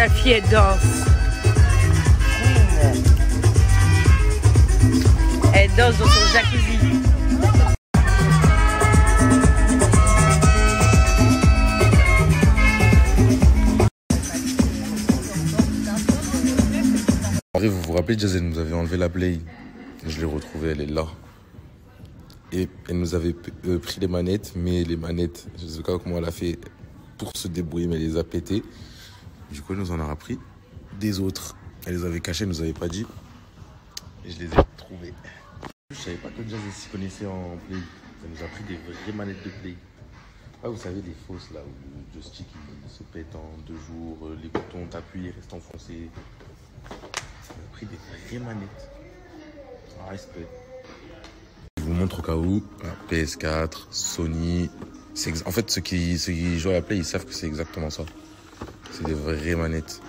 Ma fille, elle danse. Elle danse dans son jacuzzi. Vous vous rappelez, Jazz, elle nous avait enlevé la Play. Je l'ai retrouvée, elle est là. Et elle nous avait pris les manettes, mais les manettes, je ne sais pas comment elle a fait pour se débrouiller, mais elle les a pétées. Du coup, elle nous en a appris des autres. Elle les avait cachées, elle nous avait pas dit. Et je les ai trouvées. Je savais pas que Jazz s'y connaissait en Play. Elle nous a pris des vraies manettes de Play. Ah, vous savez, des fausses là, où le joystick il se pète en 2 jours, les boutons t'appuient, ils restent enfoncés. Elle a pris des vraies manettes. Respect. Je vous montre au cas où, PS4, Sony. En fait, ceux qui jouent à la Play, ils savent que c'est exactement ça. C'est des vraies manettes.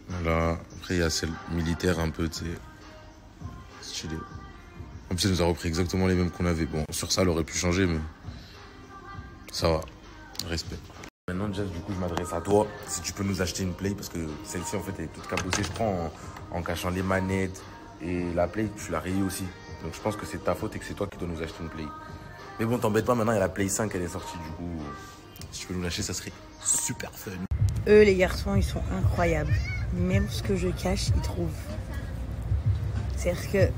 Voilà. Après, il y a celle militaire un peu, tu sais, stylée. En plus, elle nous a repris exactement les mêmes qu'on avait. Bon, sur ça, elle aurait pu changer, mais ça va. Respect. Maintenant, Jazz, du coup, je m'adresse à toi. Si tu peux nous acheter une Play, parce que celle-ci, en fait, elle est toute cabossée. Je prends en cachant les manettes et la Play, tu l'as rayée aussi. Donc, je pense que c'est ta faute et que c'est toi qui dois nous acheter une Play. Mais bon, t'embête pas, maintenant, il y a la Play 5, elle est sortie. Du coup, si tu peux nous l'acheter, ça serait super fun. Eux, les garçons, ils sont incroyables. Même ce que je cache, ils trouvent. C'est-à-dire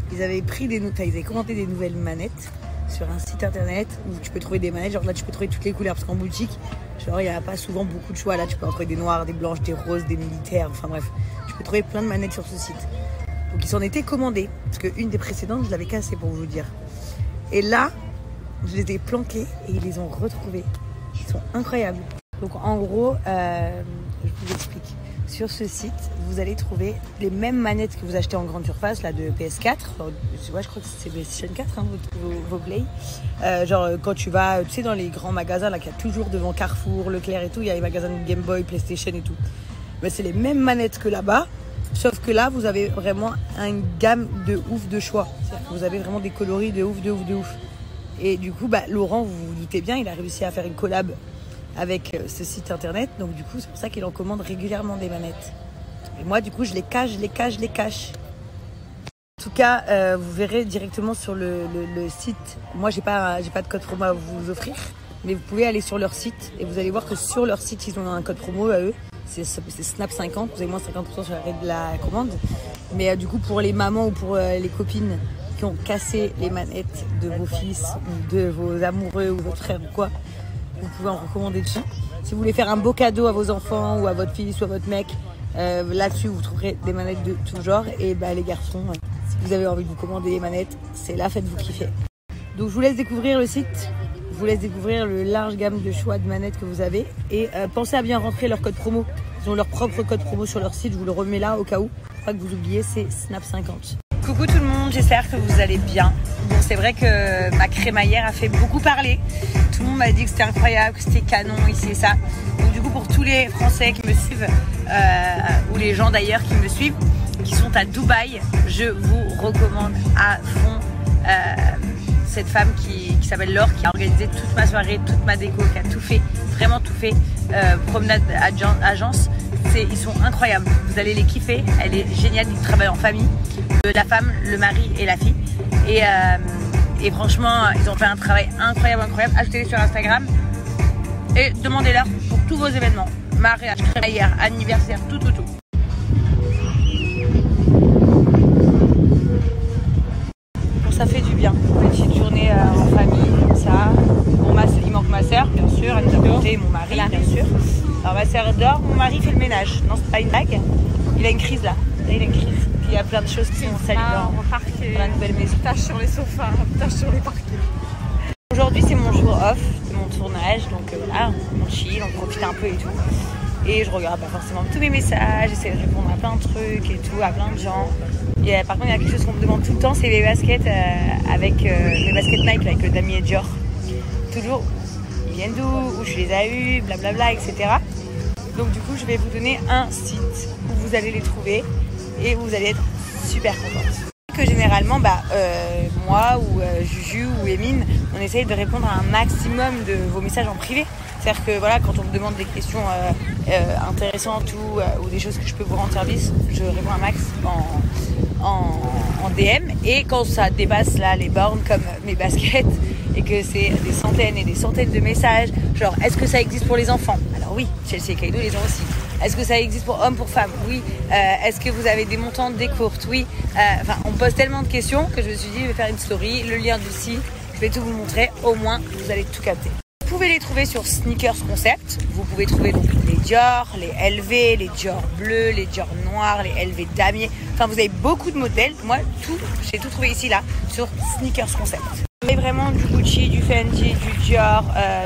qu'ils avaient pris ils avaient commandé des nouvelles manettes sur un site internet où tu peux trouver des manettes. Genre là, tu peux trouver toutes les couleurs parce qu'en boutique, genre il n'y a pas souvent beaucoup de choix. Là, tu peux en trouver des noires, des blanches, des roses, des militaires. Enfin bref, tu peux trouver plein de manettes sur ce site. Donc ils s'en étaient commandés parce qu'une des précédentes, je l'avais cassée pour vous dire. Et là, je les ai planquées et ils les ont retrouvées. Ils sont incroyables. Donc en gros, je vous explique. Sur ce site, vous allez trouver les mêmes manettes que vous achetez en grande surface, là, de PS4. Ouais, je crois que c'est PlayStation 4, hein, vos Play. Genre, quand tu vas, tu sais, dans les grands magasins, là, qu'il y a toujours devant Carrefour, Leclerc et tout, il y a les magasins de Game Boy, PlayStation et tout. Mais c'est les mêmes manettes que là-bas, sauf que là, vous avez vraiment une gamme de ouf de choix. C'est-à-dire que vous avez vraiment des coloris de ouf, de ouf, de ouf. Et du coup, bah, Laurent, vous vous doutez bien, il a réussi à faire une collab avec ce site internet, donc du coup c'est pour ça qu'il en commande régulièrement des manettes. Et moi du coup je les cache. En tout cas, vous verrez directement sur le site. Moi j'ai pas de code promo à vous offrir, mais vous pouvez aller sur leur site et vous allez voir que sur leur site ils ont un code promo à eux. C'est Snap50, vous avez moins 50% sur la commande. Mais du coup pour les mamans ou pour les copines qui ont cassé les manettes de vos fils ou de vos amoureux ou votre frère ou quoi, vous pouvez en recommander dessus. Si vous voulez faire un beau cadeau à vos enfants ou à votre fille ou à votre mec, là-dessus vous trouverez des manettes de tout genre. Et bah, les garçons, si vous avez envie de vous commander des manettes, c'est là, faites-vous kiffer. Donc je vous laisse découvrir le site, je vous laisse découvrir le large gamme de choix de manettes que vous avez. Et pensez à bien rentrer leur code promo. Ils ont leur propre code promo sur leur site, je vous le remets là au cas où. Faut pas que vous oubliez, c'est Snap50. Coucou tout le monde, j'espère que vous allez bien. Bon, c'est vrai que ma crémaillère a fait beaucoup parler. Tout le monde m'a dit que c'était incroyable, que c'était canon, ici et ça. Donc du coup, pour tous les Français qui me suivent, ou les gens d'ailleurs qui me suivent, qui sont à Dubaï, je vous recommande à fond cette femme qui s'appelle Laure, qui a organisé toute ma soirée, toute ma déco, qui a tout fait, vraiment tout fait. Promenade agence. Ils sont incroyables, vous allez les kiffer, elle est géniale, ils travaillent en famille, la femme, le mari et la fille. Et franchement, ils ont fait un travail incroyable. Achetez-les sur Instagram et demandez-leur pour tous vos événements, mariage, crémaillère, anniversaire, tout. Bon, ça fait du bien, petite journée en famille, comme ça. Bon, il manque ma soeur, bien sûr, elle nous a porté, mon mari, bien sûr. Alors ma soeur dort, mon mari fait le ménage. Non, c'est pas une blague. Il a une crise là. Il a une crise. Puis il y a plein de choses qui sont salies dans la nouvelle maison. Tâche sur les sofas, tâche sur les parquets. Aujourd'hui c'est mon jour off, c'est mon tournage. Donc là, on chill, on profite un peu et tout. Et je regarde pas forcément tous mes messages, j'essaie de répondre à plein de trucs et tout, à plein de gens. Par contre, il y a quelque chose qu'on me demande tout le temps, c'est mes baskets avec mes baskets Nike avec Dami et Dior. Toujours, ils viennent d'où, où je les ai eus, blablabla, etc. Donc du coup, je vais vous donner un site où vous allez les trouver et vous allez être super contente. Que généralement, moi ou Juju ou Emine, on essaye de répondre à un maximum de vos messages en privé. C'est-à-dire que voilà, quand on me demande des questions intéressantes ou des choses que je peux vous rendre service, je réponds un max en DM. Et quand ça dépasse là les bornes comme mes baskets et que c'est des centaines et des centaines de messages, genre est-ce que ça existe pour les enfants? Alors oui, Chelsea et Kaido les ont aussi. Est-ce que ça existe pour hommes, pour femmes? Oui. Est-ce que vous avez des montants des courtes? Oui. On pose tellement de questions que je me suis dit, je vais faire une story, le lien d'ici, je vais tout vous montrer, au moins vous allez tout capter. Vous pouvez les trouver sur Sneakers Concept. Vous pouvez trouver donc les Dior, les LV, les Dior bleus, les Dior noirs, les LV damier. Enfin, vous avez beaucoup de modèles. Moi, j'ai tout trouvé ici, là, sur Sneakers Concept. Mais vraiment du Gucci, du Fendi, du Dior,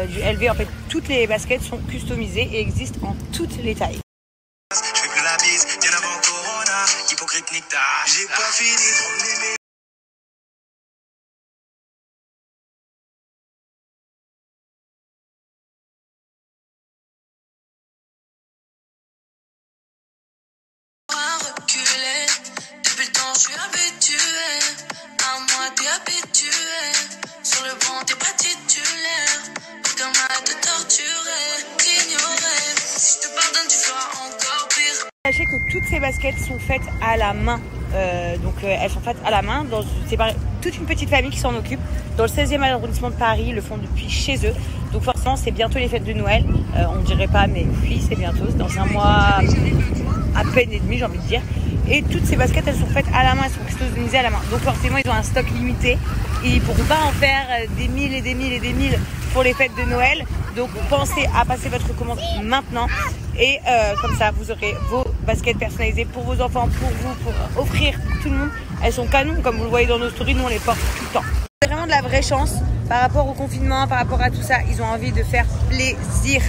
du LV. En fait, toutes les baskets sont customisées et existent en toutes les tailles. Je fais plus la bise, bien avant Corona, hypocrite nique ta. J'ai pas fini de m'aimer. Reculer, depuis le temps je suis habitué, à moi t'es habitué, sur le banc t'es pas titulaire, aucun mal de torturer, t'ignorer, si je te pardonne tu feras encore pire. Sachez que toutes ces baskets sont faites à la main, elles sont faites à la main, c'est toute une petite famille qui s'en occupe, dans le 16e arrondissement de Paris, ils le font depuis chez eux, donc forcément c'est bientôt les fêtes de Noël, on dirait pas mais oui c'est bientôt, c'est dans un mois à peine et demi j'ai envie de dire, et toutes ces baskets elles sont faites à la main, elles sont customisées à la main, donc forcément ils ont un stock limité, ils pourront pas en faire des mille et des mille et des mille pour les fêtes de Noël, donc pensez à passer votre commande maintenant. Et comme ça, vous aurez vos baskets personnalisées pour vos enfants, pour vous, pour offrir pour tout le monde. Elles sont canons, comme vous le voyez dans nos stories, nous on les porte tout le temps. C'est vraiment de la vraie chance par rapport au confinement, par rapport à tout ça. Ils ont envie de faire plaisir,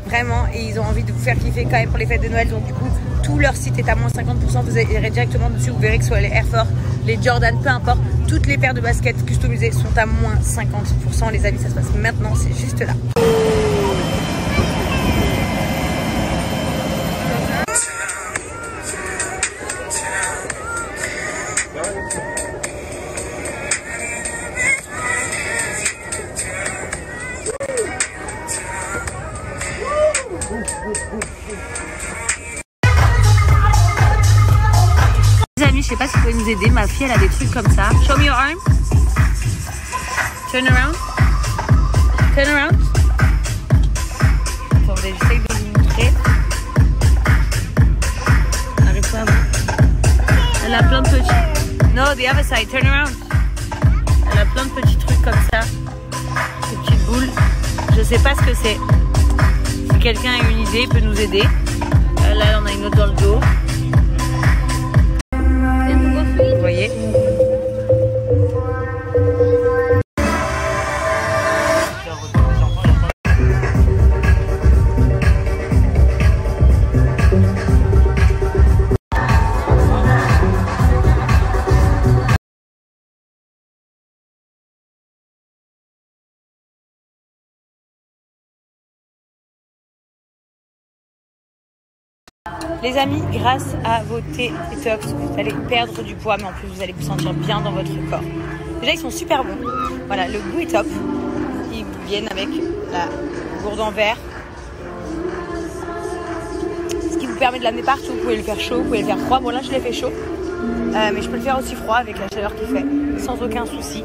vraiment, et ils ont envie de vous faire kiffer quand même pour les fêtes de Noël. Donc du coup, tout leur site est à moins 50%. Vous irez directement dessus, vous verrez que ce soit les Air Force, les Jordan, peu importe. Toutes les paires de baskets customisées sont à moins 50%. Les amis, ça se passe maintenant, c'est juste là. Les amis, je sais pas si vous pouvez nous aider. Ma fille, elle a des trucs comme ça. Show me your arm. Turn around. Turn around. Attendez, j'essaye de vous montrer. Arrive pas à vous. Elle a plein de petits. No, the other side. Turn around. Elle a plein de petits trucs comme ça. Ces petites boules. Je sais pas ce que c'est. Si quelqu'un a une idée, il peut nous aider. Là, on a une autre dans le dos. Vous voyez? Les amis, grâce à vos T-Detox, vous allez perdre du poids, mais en plus vous allez vous sentir bien dans votre corps. Déjà, ils sont super bons. Voilà, le goût est top. Ils viennent avec la gourde en verre. Ce qui vous permet de l'amener partout. Vous pouvez le faire chaud, vous pouvez le faire froid. Bon, là, je l'ai fait chaud. Mais je peux le faire aussi froid avec la chaleur qu'il fait, sans aucun souci.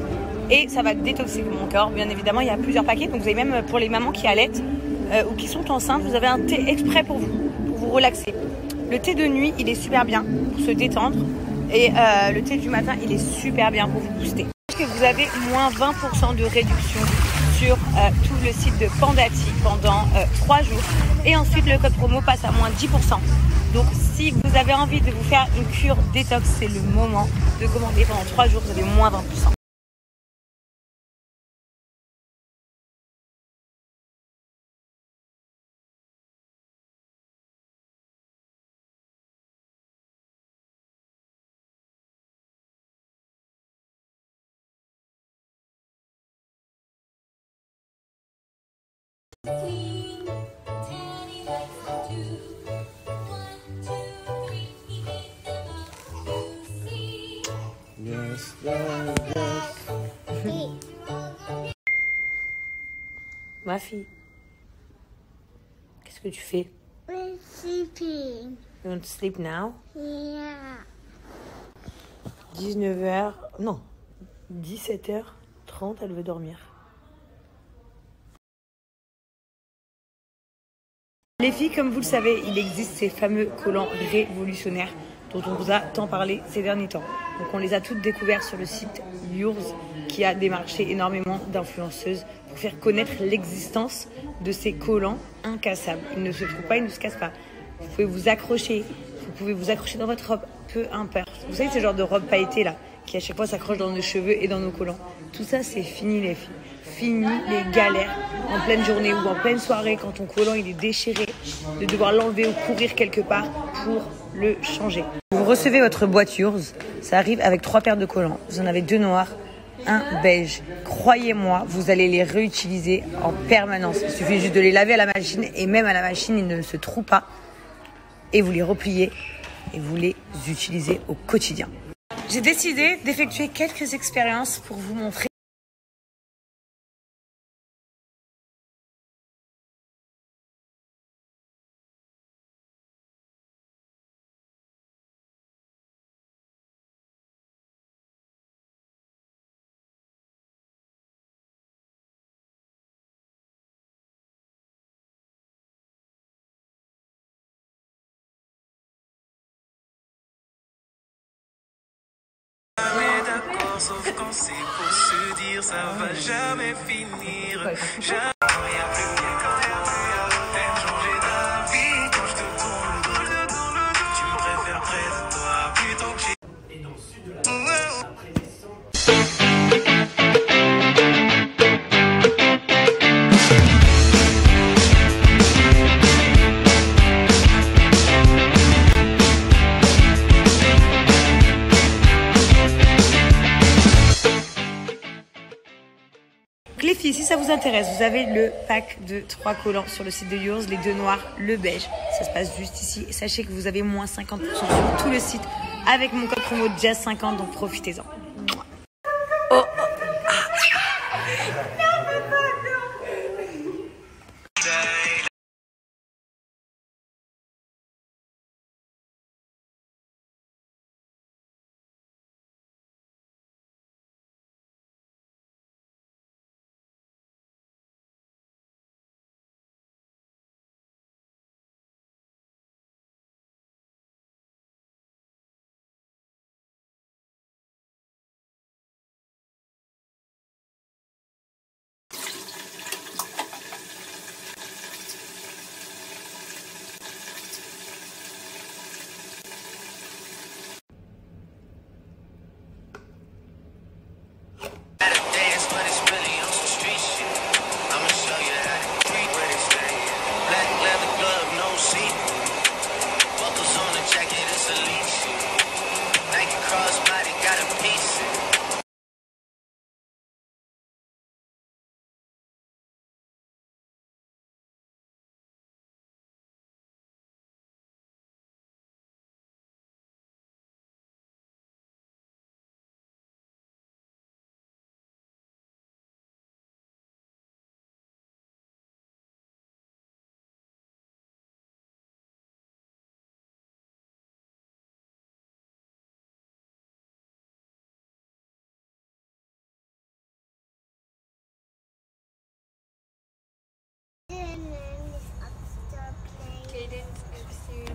Et ça va détoxer mon corps. Bien évidemment, il y a plusieurs paquets. Donc, vous avez même pour les mamans qui allaitent ou qui sont enceintes, vous avez un thé exprès pour vous relaxer. Le thé de nuit, il est super bien pour se détendre. Et le thé du matin, il est super bien pour vous booster. Que vous avez moins 20% de réduction sur tout le site de Pandati pendant 3 jours. Et ensuite, le code promo passe à moins 10%. Donc, si vous avez envie de vous faire une cure détox, c'est le moment de commander pendant 3 jours. Vous avez moins 20%. Ma fille, qu'est-ce que tu fais? We're sleeping. You want to sleep now? Yeah. 19h, non, 17h30, elle veut dormir. Les filles, comme vous le savez, il existe ces fameux collants révolutionnaires dont on vous a tant parlé ces derniers temps. Donc on les a toutes découverts sur le site Yours qui a démarché énormément d'influenceuses pour faire connaître l'existence de ces collants incassables. Ils ne se trouvent pas, ils ne se cassent pas. Vous pouvez vous accrocher dans votre robe, peu importe. Vous savez ce genre de robe pailletée là, qui à chaque fois s'accroche dans nos cheveux et dans nos collants. Tout ça c'est fini les filles. Fini les galères en pleine journée ou en pleine soirée quand ton collant il est déchiré, de devoir l'enlever ou courir quelque part pour le changer. Vous recevez votre boîte Yours, ça arrive avec 3 paires de collants. Vous en avez 2 noirs, 1 beige. Croyez-moi, vous allez les réutiliser en permanence. Il suffit juste de les laver à la machine et même à la machine, ils ne se trouent pas. Et vous les repliez et vous les utilisez au quotidien. J'ai décidé d'effectuer quelques expériences pour vous montrer. Sauf quand c'est pour se dire ça va jamais finir. Jamais. Quand y a plus rien, quand y a plus à l'hôtel, changer d'avis. Quand je te tourne le dos, tu me préfères près de toi plutôt que j'ai. Et dans le sud de la après les filles, si ça vous intéresse, vous avez le pack de 3 collants sur le site de Yours, les 2 noirs, le beige. Ça se passe juste ici. Et sachez que vous avez moins 50% sur tout le site avec mon code promo Jazz50, donc profitez-en. Oh.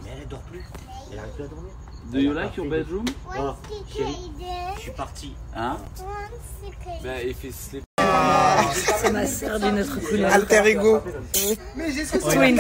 Mais elle dort plus. Elle arrive plus à dormir. Do you like your bedroom? Oh, chérie, je suis parti. Hein? Ben, if it's sleep. C'est ma sœur d'une autre couleur. Alter ego. Twins.